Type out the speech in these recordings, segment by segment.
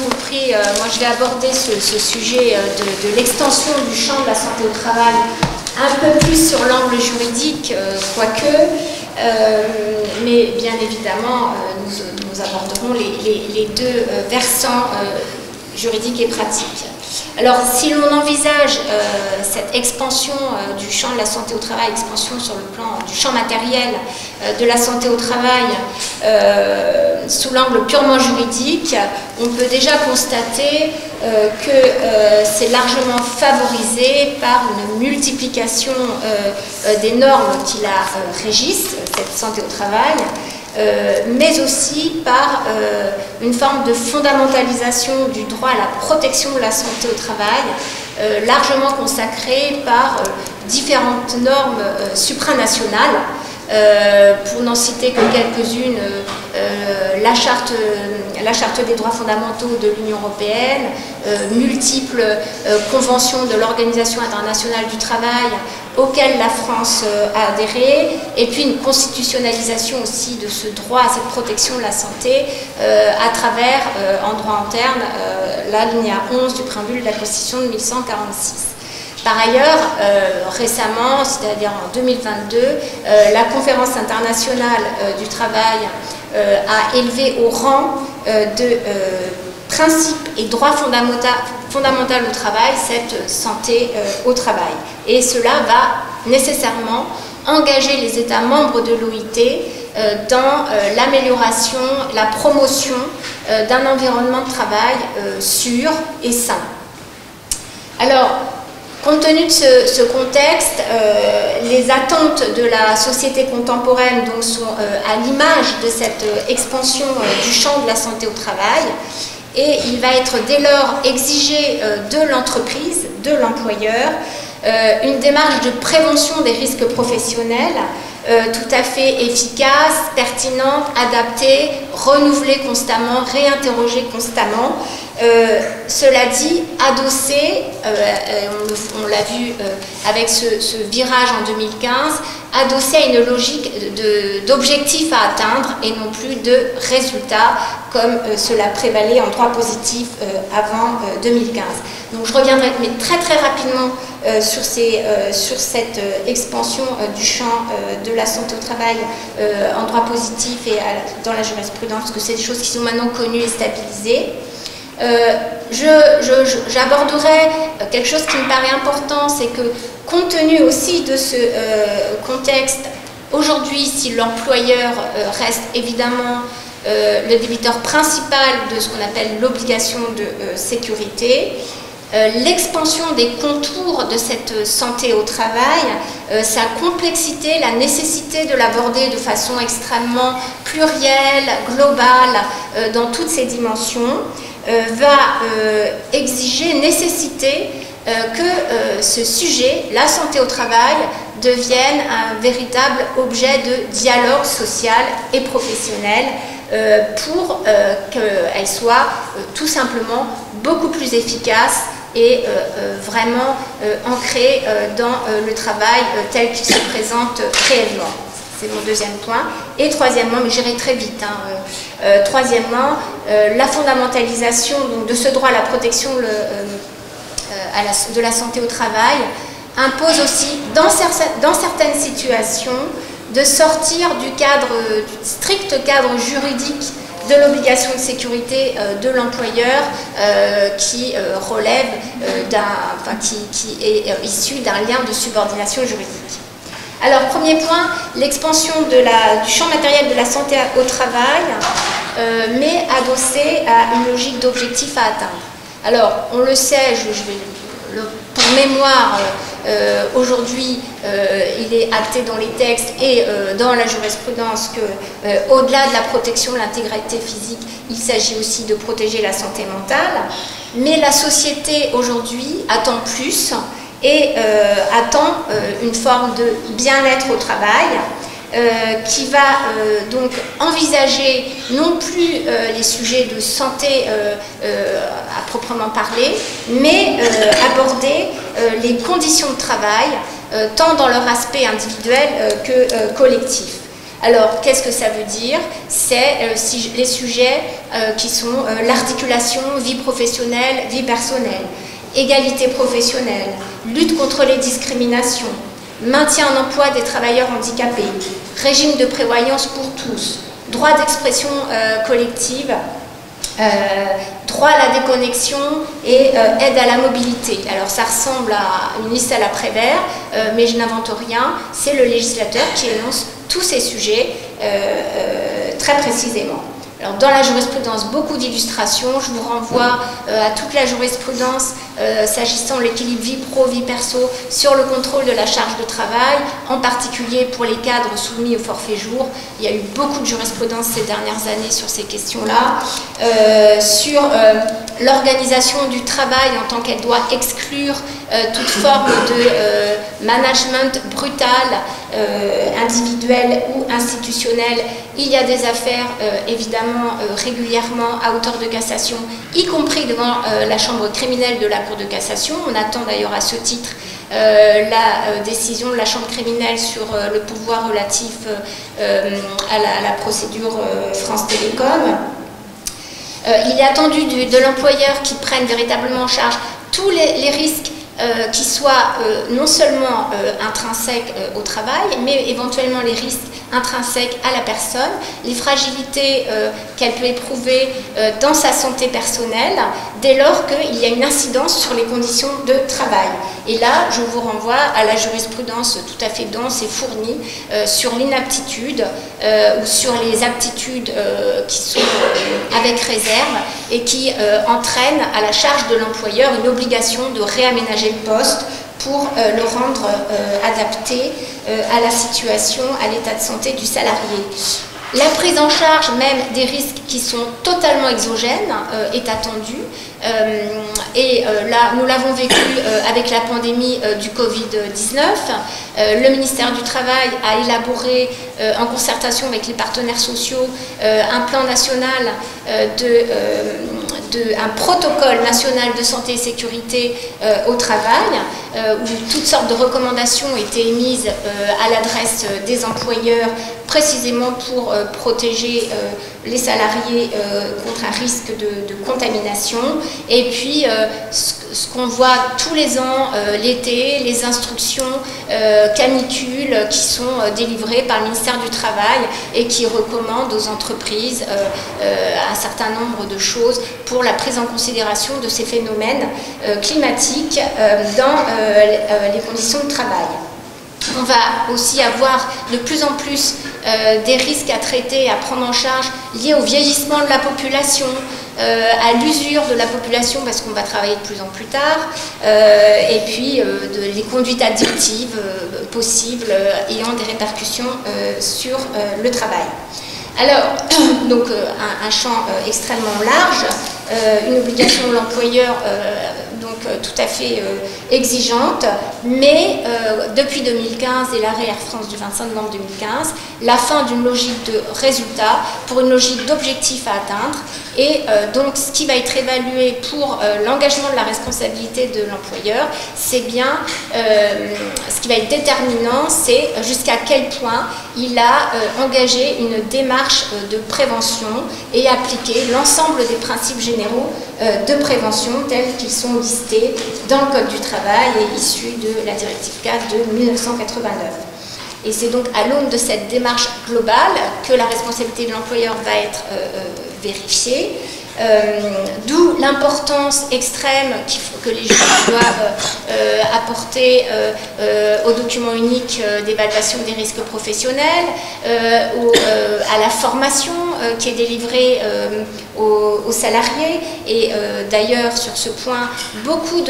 compris, moi je vais aborder ce sujet de l'extension du champ de la santé au travail un peu plus sur l'angle juridique, quoique, mais bien évidemment, nous aborderons les deux versants juridiques et pratiques. Alors, si l'on envisage cette expansion du champ de la santé au travail, expansion sur le plan du champ matériel de la santé au travail sous l'angle purement juridique, on peut déjà constater que c'est largement favorisé par une multiplication des normes qui la régissent, cette santé au travail, mais aussi par une forme de fondamentalisation du droit à la protection de la santé au travail, largement consacrée par différentes normes supranationales. Pour n'en citer que quelques-unes, la charte des droits fondamentaux de l'Union européenne, multiples conventions de l'Organisation internationale du travail auxquelles la France a adhéré, et puis une constitutionnalisation aussi de ce droit à cette protection de la santé à travers, en droit interne, l'alinéa 11 du préambule de la Constitution de 1846. Par ailleurs, récemment, c'est-à-dire en 2022, la Conférence internationale du travail a élevé au rang de principe et droit fondamental au travail cette santé au travail. Et cela va nécessairement engager les États membres de l'OIT dans l'amélioration, la promotion d'un environnement de travail sûr et sain. Alors, compte tenu de ce contexte, les attentes de la société contemporaine donc, sont à l'image de cette expansion du champ de la santé au travail, et il va être dès lors exigé de l'entreprise, de l'employeur, une démarche de prévention des risques professionnels tout à fait efficace, pertinente, adaptée, renouvelée constamment, réinterrogée constamment. Cela dit, adossée, on l'a vu avec ce virage en 2015, adossée à une logique d'objectifs à atteindre et non plus de résultats comme cela prévalait en droit positif avant 2015. Donc je reviendrai mais très rapidement sur cette expansion du champ de la santé au travail en droit positif et dans la jurisprudence, parce que c'est des choses qui sont maintenant connues et stabilisées. J'aborderai quelque chose qui me paraît important, c'est que compte tenu aussi de ce contexte, aujourd'hui, si l'employeur reste évidemment le débiteur principal de ce qu'on appelle l'obligation de sécurité, l'expansion des contours de cette santé au travail, sa complexité, la nécessité de l'aborder de façon extrêmement plurielle, globale, dans toutes ses dimensions, va exiger, nécessiter que ce sujet, la santé au travail, devienne un véritable objet de dialogue social et professionnel pour qu'elle soit tout simplement beaucoup plus efficace et vraiment ancrée dans le travail tel qu'il se présente réellement. C'est mon deuxième point. Et troisièmement, mais j'irai très vite, troisièmement, la fondamentalisation donc, de ce droit à la protection de la santé au travail impose aussi, dans certaines situations, de sortir du strict cadre juridique de l'obligation de sécurité de l'employeur qui relève qui est issu d'un lien de subordination juridique. Alors, premier point, l'expansion du champ matériel de la santé au travail, mais adossée à une logique d'objectifs à atteindre. Alors, on le sait, pour mémoire, aujourd'hui, il est acté dans les textes et dans la jurisprudence que, au-delà de la protection de l'intégrité physique, il s'agit aussi de protéger la santé mentale. Mais la société, aujourd'hui, attend plus et attend une forme de bien-être au travail qui va donc envisager non plus les sujets de santé à proprement parler, mais aborder les conditions de travail tant dans leur aspect individuel que collectif. Alors, qu'est-ce que ça veut dire? C'est les sujets qui sont l'articulation vie professionnelle, vie personnelle, égalité professionnelle, lutte contre les discriminations, maintien en emploi des travailleurs handicapés, régime de prévoyance pour tous, droit d'expression collective, droit à la déconnexion et aide à la mobilité. Alors ça ressemble à une liste à la Prévert, mais je n'invente rien, c'est le législateur qui énonce tous ces sujets très précisément. Alors, dans la jurisprudence, beaucoup d'illustrations. Je vous renvoie à toute la jurisprudence s'agissant de l'équilibre vie pro, vie perso sur le contrôle de la charge de travail, en particulier pour les cadres soumis au forfait jour. Il y a eu beaucoup de jurisprudence ces dernières années sur ces questions-là. Sur l'organisation du travail en tant qu'elle doit exclure toute forme de management brutal, individuel ou institutionnel. Il y a des affaires évidemment régulièrement à hauteur de cassation, y compris devant la chambre criminelle de la Cour de cassation. On attend d'ailleurs à ce titre la décision de la chambre criminelle sur le pouvoir relatif à la procédure France Télécom. Il est attendu de l'employeur qui prenne véritablement en charge tous les risques qui soient non seulement intrinsèques au travail, mais éventuellement les risques intrinsèques à la personne, les fragilités qu'elle peut éprouver dans sa santé personnelle, dès lors qu'il y a une incidence sur les conditions de travail. Et là, je vous renvoie à la jurisprudence tout à fait dense et fournie sur l'inaptitude ou sur les aptitudes qui sont avec réserve et qui entraînent à la charge de l'employeur une obligation de réaménager le poste pour le rendre adapté à la situation, à l'état de santé du salarié. La prise en charge même des risques qui sont totalement exogènes est attendue. Et là, nous l'avons vécu avec la pandémie du Covid-19. Le ministère du Travail a élaboré, en concertation avec les partenaires sociaux, un plan national un protocole national de santé et sécurité au travail, où toutes sortes de recommandations étaient émises à l'adresse des employeurs, précisément pour protéger les salariés contre un risque de contamination. Et puis, ce qu'on voit tous les ans, l'été, les instructions canicules qui sont délivrées par le ministère du Travail et qui recommandent aux entreprises un certain nombre de choses pour la prise en considération de ces phénomènes climatiques dans les conditions de travail. On va aussi avoir de plus en plus des risques à traiter, à prendre en charge liés au vieillissement de la population, à l'usure de la population parce qu'on va travailler de plus en plus tard, et puis les conduites addictives possibles ayant des répercussions sur le travail. Alors, donc un champ extrêmement large, une obligation de l'employeur tout à fait exigeante, mais depuis 2015 et l'arrêt Air France du 25 novembre 2015, la fin d'une logique de résultat pour une logique d'objectif à atteindre, et donc ce qui va être évalué pour l'engagement de la responsabilité de l'employeur, c'est bien ce qui va être déterminant, c'est jusqu'à quel point il a engagé une démarche de prévention et appliqué l'ensemble des principes généraux de prévention tels qu'ils sont listés dans le Code du travail et issus de la directive 4 de 1989. Et c'est donc à l'aune de cette démarche globale que la responsabilité de l'employeur va être vérifiée. D'où l'importance extrême que les juges doivent apporter au document unique d'évaluation des risques professionnels, à la formation qui est délivrée aux salariés. Et d'ailleurs, sur ce point, beaucoup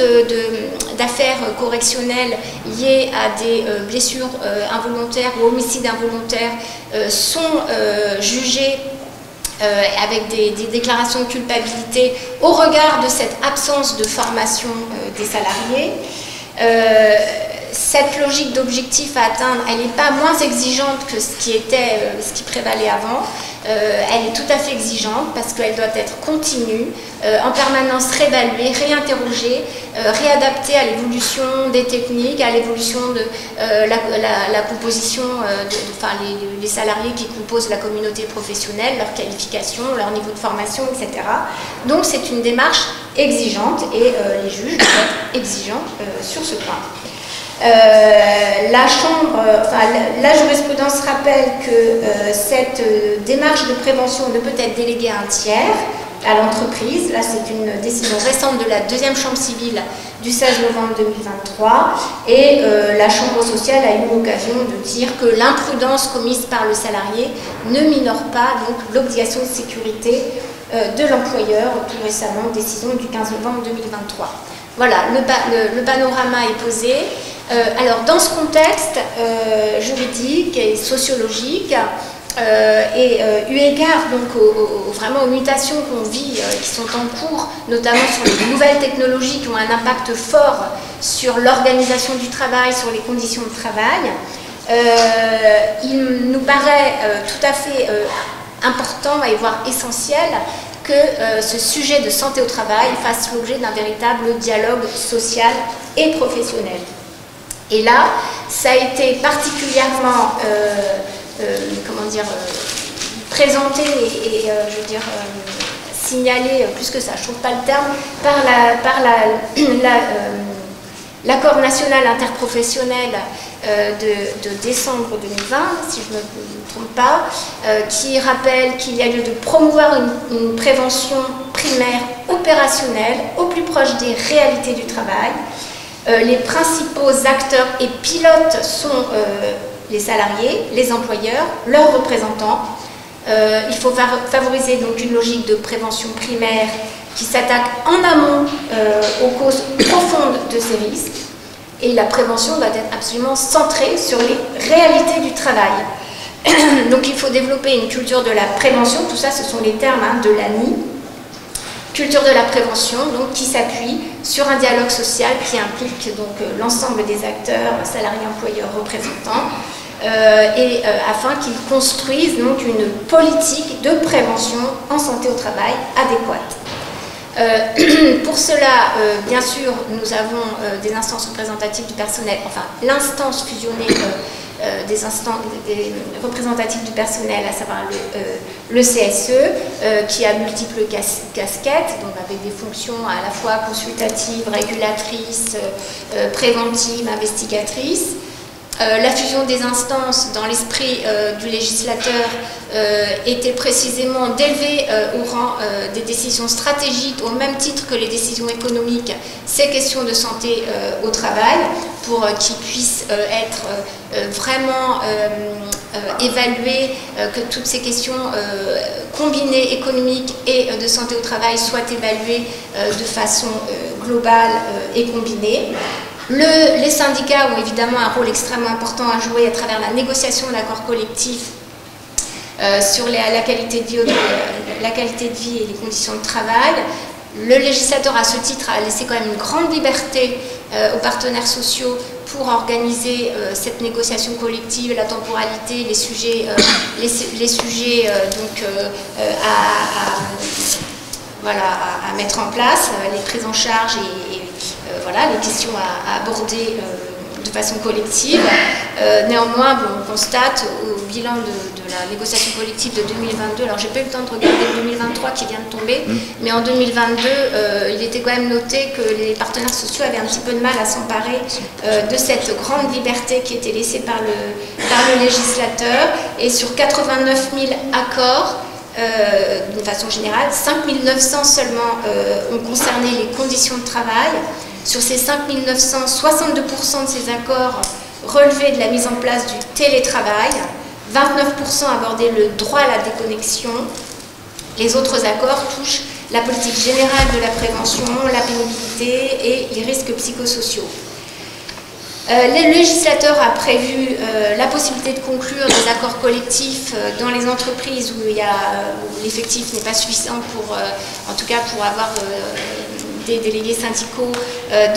d'affaires correctionnelles liées à des blessures involontaires ou homicides involontaires sont jugées avec des déclarations de culpabilité au regard de cette absence de formation des salariés. cette logique d'objectif à atteindre, elle n'est pas moins exigeante que ce qui prévalait avant. Elle est tout à fait exigeante parce qu'elle doit être continue, en permanence réévaluée, réinterrogée, réadaptée à l'évolution des techniques, à l'évolution de la composition, les salariés qui composent la communauté professionnelle, leurs qualifications, leur niveau de formation, etc. Donc c'est une démarche exigeante et les juges doivent être exigeants sur ce point. La jurisprudence rappelle que cette démarche de prévention ne peut être déléguée à un tiers, à l'entreprise. Là, c'est une décision récente de la deuxième chambre civile du 16 novembre 2023. Et la chambre sociale a eu l'occasion de dire que l'imprudence commise par le salarié ne minore pas donc l'obligation de sécurité de l'employeur, tout récemment, décision du 15 novembre 2023. Voilà, le panorama est posé. Alors, dans ce contexte juridique et sociologique, et eu égard donc vraiment aux mutations qu'on vit, qui sont en cours, notamment sur les nouvelles technologies qui ont un impact fort sur l'organisation du travail, sur les conditions de travail, il nous paraît tout à fait important et voire essentiel que ce sujet de santé au travail fasse l'objet d'un véritable dialogue social et professionnel. Et là, ça a été particulièrement présenté et je veux dire, signalé, plus que ça, je ne trouve pas le terme, par l'accord national interprofessionnel de décembre 2020, si je ne me trompe pas, qui rappelle qu'il y a lieu de promouvoir une prévention primaire opérationnelle au plus proche des réalités du travail. Les principaux acteurs et pilotes sont les salariés, les employeurs, leurs représentants. Il faut favoriser donc une logique de prévention primaire qui s'attaque en amont aux causes profondes de ces risques. Et la prévention doit être absolument centrée sur les réalités du travail. Donc il faut développer une culture de la prévention, tout ça ce sont les termes de l'ANI. Culture de la prévention, donc, qui s'appuie sur un dialogue social qui implique donc l'ensemble des acteurs, salariés, employeurs, représentants, afin qu'ils construisent donc une politique de prévention en santé au travail adéquate. Pour cela, bien sûr, nous avons des instances représentatives du personnel, enfin l'instance fusionnée des représentatifs du personnel, à savoir le CSE, qui a multiples casquettes, donc avec des fonctions à la fois consultatives, régulatrices, préventives, investigatrices. La fusion des instances dans l'esprit du législateur était précisément d'élever au rang des décisions stratégiques au même titre que les décisions économiques ces questions de santé au travail pour qu'ils puissent être vraiment évaluées, que toutes ces questions combinées économiques et de santé au travail soient évaluées de façon globale et combinée. Les syndicats ont évidemment un rôle extrêmement important à jouer à travers la négociation d'accords collectifs sur la qualité de vie et les conditions de travail. Le législateur, à ce titre, a laissé quand même une grande liberté aux partenaires sociaux pour organiser cette négociation collective, la temporalité, les sujets à mettre en place, les prises en charge et les questions à aborder de façon collective. Néanmoins, on constate au bilan de la négociation collective de 2022, alors j'ai pas eu le temps de regarder le 2023 qui vient de tomber, mais en 2022, il était quand même noté que les partenaires sociaux avaient un petit peu de mal à s'emparer de cette grande liberté qui était laissée par le législateur, et sur 89 000 accords, d'une façon générale, 5 900 seulement ont concerné les conditions de travail. Sur ces 5 900, 62% de ces accords relevaient de la mise en place du télétravail, 29% abordaient le droit à la déconnexion. Les autres accords touchent la politique générale de la prévention, la pénibilité et les risques psychosociaux. Le législateur a prévu la possibilité de conclure des accords collectifs dans les entreprises où l'effectif n'est pas suffisant pour, en tout cas pour avoir des délégués syndicaux,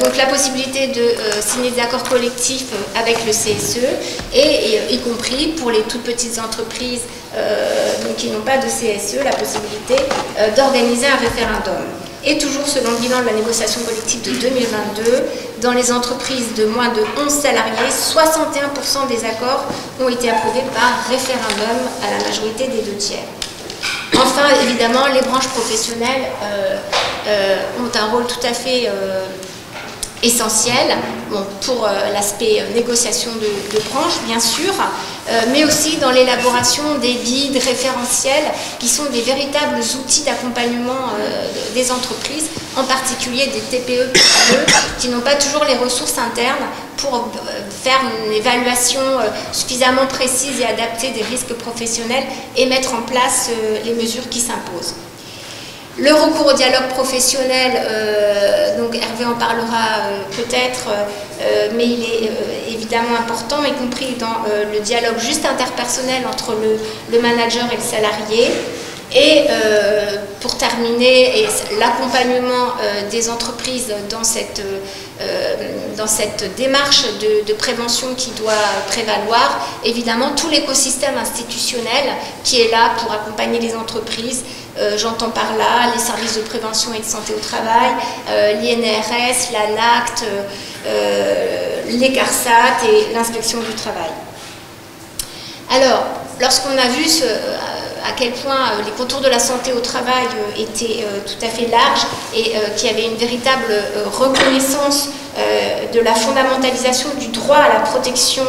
donc la possibilité de signer des accords collectifs avec le CSE, et y compris pour les toutes petites entreprises donc qui n'ont pas de CSE, la possibilité d'organiser un référendum. Et toujours selon le bilan de la négociation collective de 2022, dans les entreprises de moins de 11 salariés, 61% des accords ont été approuvés par référendum à la majorité des 2/3. Enfin, évidemment, les branches professionnelles ont un rôle tout à fait essentiel, bon, pour l'aspect négociation de branche, bien sûr, mais aussi dans l'élaboration des guides référentiels qui sont des véritables outils d'accompagnement des entreprises, en particulier des TPE, qui n'ont pas toujours les ressources internes pour faire une évaluation suffisamment précise et adaptée des risques professionnels et mettre en place les mesures qui s'imposent. Le recours au dialogue professionnel, donc Hervé en parlera peut-être, mais il est évidemment important, y compris dans le dialogue juste interpersonnel entre le manager et le salarié. Et pour terminer, l'accompagnement des entreprises dans cette démarche de prévention qui doit prévaloir, évidemment tout l'écosystème institutionnel qui est là pour accompagner les entreprises. J'entends par là les services de prévention et de santé au travail, l'INRS, l'ANACT, les CARSAT et l'inspection du travail. Alors, lorsqu'on a vu à quel point les contours de la santé au travail étaient tout à fait larges et qu'il y avait une véritable reconnaissance de la fondamentalisation du droit à la protection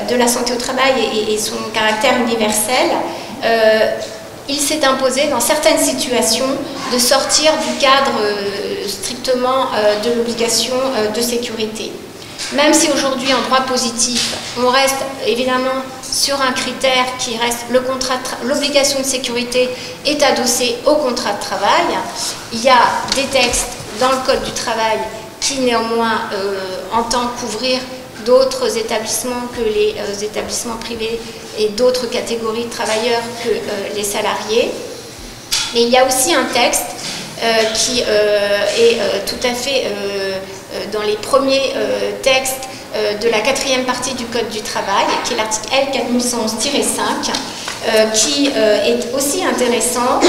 de la santé au travail et son caractère universel, il s'est imposé dans certaines situations de sortir du cadre strictement de l'obligation de sécurité. Même si aujourd'hui en droit positif, on reste évidemment sur un critère qui reste l'obligation de sécurité est adossée au contrat de travail, il y a des textes dans le Code du travail qui néanmoins entendent couvrir d'autres établissements que les établissements privés et d'autres catégories de travailleurs que les salariés. Mais il y a aussi un texte qui est tout à fait dans les premiers textes de la 4e partie du Code du travail, qui est l'article L4111-5, qui est aussi intéressant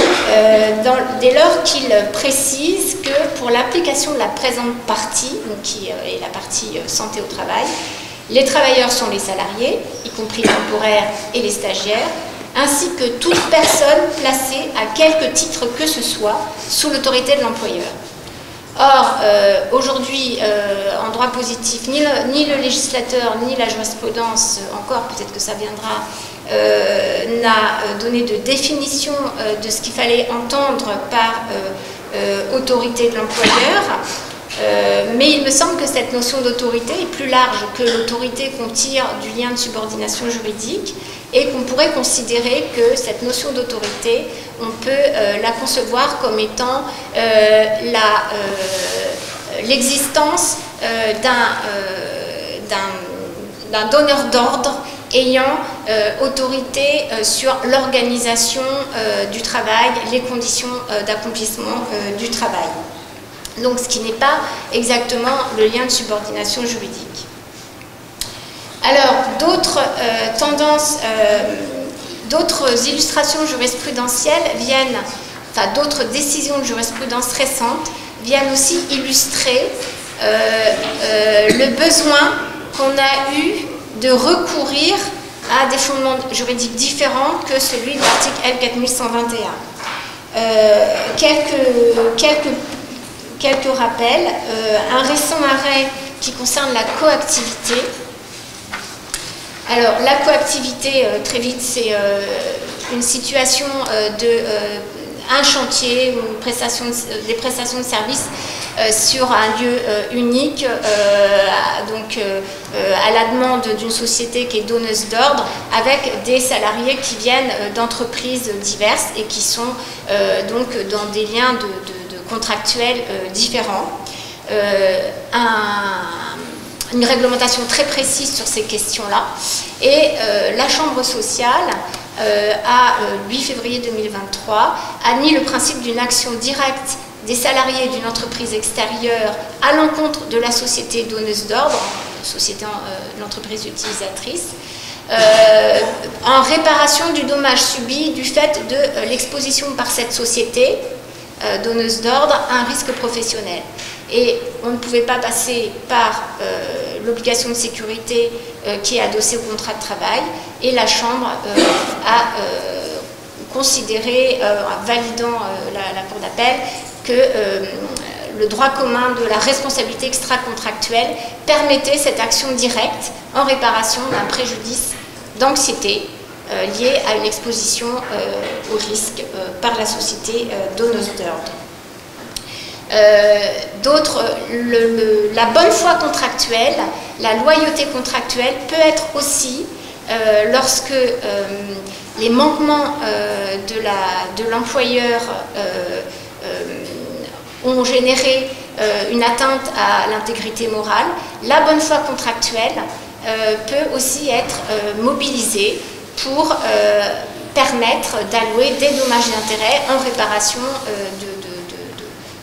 dès lors qu'il précise que pour l'application de la présente partie, donc qui est la partie santé au travail, les travailleurs sont les salariés, y compris les temporaires et les stagiaires, ainsi que toute personne placée à quelque titre que ce soit sous l'autorité de l'employeur. Or, aujourd'hui, en droit positif, ni le législateur, ni la jurisprudence, encore peut-être que ça viendra, n'a donné de définition de ce qu'il fallait entendre par autorité de l'employeur. Mais il me semble que cette notion d'autorité est plus large que l'autorité qu'on tire du lien de subordination juridique et qu'on pourrait considérer que cette notion d'autorité, on peut la concevoir comme étant l'existence d'un donneur d'ordre ayant autorité sur l'organisation du travail, les conditions d'accomplissement du travail. Donc ce qui n'est pas exactement le lien de subordination juridique. Alors d'autres tendances, d'autres illustrations jurisprudentielles viennent, enfin d'autres décisions de jurisprudence récentes viennent aussi illustrer le besoin qu'on a eu de recourir à des fondements juridiques différents que celui de l'article L4111. Quelques rappels. Un récent arrêt qui concerne la coactivité. Alors, la coactivité, très vite, c'est une situation un chantier ou des prestations de services sur un lieu unique, donc à la demande d'une société qui est donneuse d'ordre, avec des salariés qui viennent d'entreprises diverses et qui sont donc dans des liens contractuels différents. Une réglementation très précise sur ces questions-là. Et la Chambre sociale, à 8 février 2023, a mis le principe d'une action directe des salariés d'une entreprise extérieure à l'encontre de la société donneuse d'ordre, l'entreprise utilisatrice, en réparation du dommage subi du fait de l'exposition par cette société donneuse d'ordre à un risque professionnel. Et on ne pouvait pas passer par l'obligation de sécurité qui est adossée au contrat de travail, et la Chambre a considéré, validant la Cour d'appel, que le droit commun de la responsabilité extra-contractuelle permettait cette action directe en réparation d'un préjudice d'anxiété lié à une exposition au risque par la société donneuse d'ordre. La bonne foi contractuelle, la loyauté contractuelle peut être aussi lorsque les manquements de l'employeur ont généré une atteinte à l'intégrité morale. La bonne foi contractuelle peut aussi être mobilisée pour permettre d'allouer des dommages et intérêts en réparation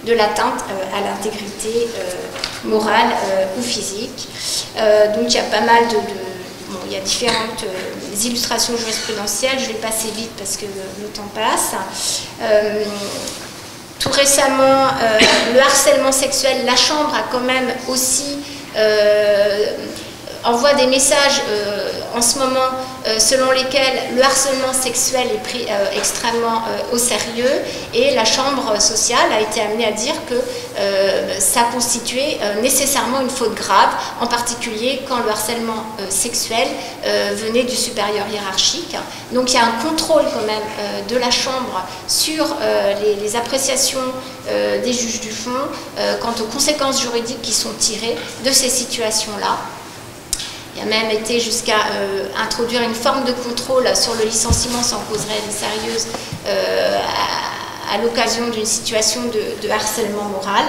de l'atteinte à l'intégrité morale ou physique. Donc il y a pas mal bon, il y a différentes illustrations jurisprudentielles, je vais passer vite parce que le temps passe. Tout récemment, le harcèlement sexuel, la Chambre a quand même aussi envoie des messages en ce moment selon lesquels le harcèlement sexuel est pris extrêmement au sérieux, et la Chambre sociale a été amenée à dire que ça constituait nécessairement une faute grave, en particulier quand le harcèlement sexuel venait du supérieur hiérarchique. Donc il y a un contrôle quand même de la Chambre sur les appréciations des juges du fond quant aux conséquences juridiques qui sont tirées de ces situations-là. Il y a même été jusqu'à introduire une forme de contrôle sur le licenciement sans cause réelle et sérieuse à l'occasion d'une situation de harcèlement moral.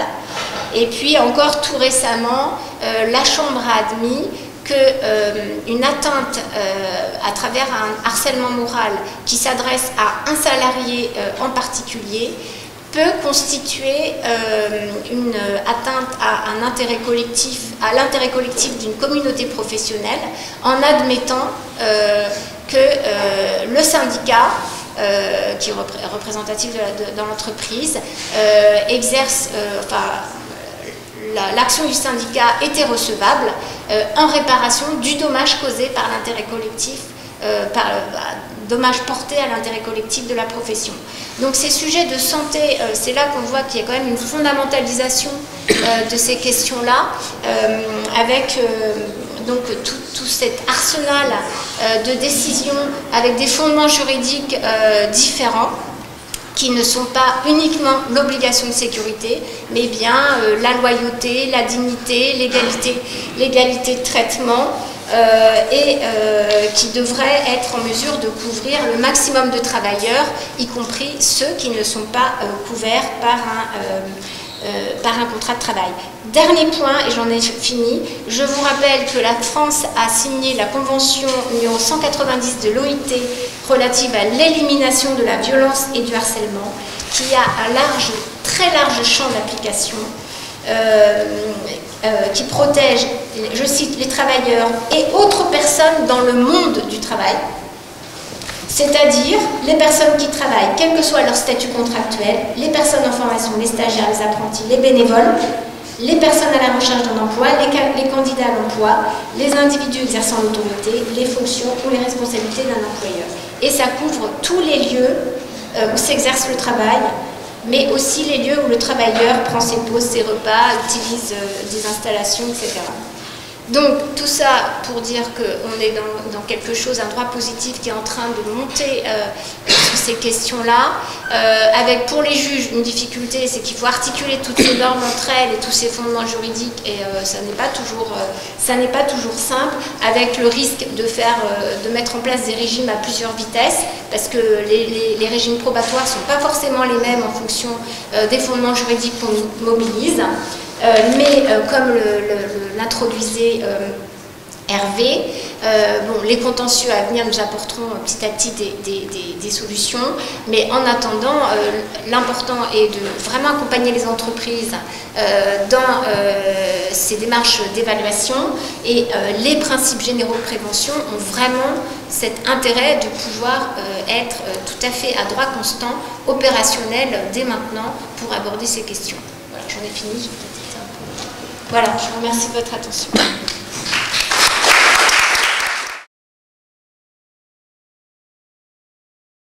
Et puis encore tout récemment, la Chambre a admis qu'une atteinte à travers un harcèlement moral qui s'adresse à un salarié en particulier peut constituer une atteinte à un intérêt collectif, à l'intérêt collectif d'une communauté professionnelle, en admettant que le syndicat, qui est représentatif dans l'entreprise, exerce, l'action du syndicat était recevable en réparation du dommage causé par l'intérêt collectif, dommage porté à l'intérêt collectif de la profession. Donc ces sujets de santé, c'est là qu'on voit qu'il y a quand même une fondamentalisation de ces questions-là, avec donc tout cet arsenal de décisions avec des fondements juridiques différents, qui ne sont pas uniquement l'obligation de sécurité, mais bien la loyauté, la dignité, l'égalité de traitement, et qui devrait être en mesure de couvrir le maximum de travailleurs, y compris ceux qui ne sont pas couverts par un contrat de travail. Dernier point, et j'en ai fini, je vous rappelle que la France a signé la convention numéro 190 de l'OIT relative à l'élimination de la violence et du harcèlement, qui a un très large champ d'application, qui protège, je cite, les travailleurs et autres personnes dans le monde du travail, c'est-à-dire les personnes qui travaillent, quel que soit leur statut contractuel, les personnes en formation, les stagiaires, les apprentis, les bénévoles, les personnes à la recherche d'un emploi, les candidats à l'emploi, les individus exerçant l'autorité, les fonctions ou les responsabilités d'un employeur. Et ça couvre tous les lieux où s'exerce le travail, mais aussi les lieux où le travailleur prend ses pauses, ses repas, utilise des installations, etc. Donc tout ça pour dire qu'on est dans quelque chose, un droit positif qui est en train de monter sur ces questions-là, avec pour les juges une difficulté, c'est qu'il faut articuler toutes ces normes entre elles et tous ces fondements juridiques, et ça n'est pas toujours simple, avec le risque de mettre en place des régimes à plusieurs vitesses, parce que les régimes probatoires ne sont pas forcément les mêmes en fonction des fondements juridiques qu'on mobilise. Mais comme l'introduisait Hervé. Bon, les contentieux à venir nous apporteront petit à petit des solutions, mais en attendant, l'important est de vraiment accompagner les entreprises dans ces démarches d'évaluation, et les principes généraux de prévention ont vraiment cet intérêt de pouvoir être tout à fait à droit constant, opérationnel dès maintenant pour aborder ces questions. Voilà, j'en ai fini. Voilà, je vous remercie de votre attention.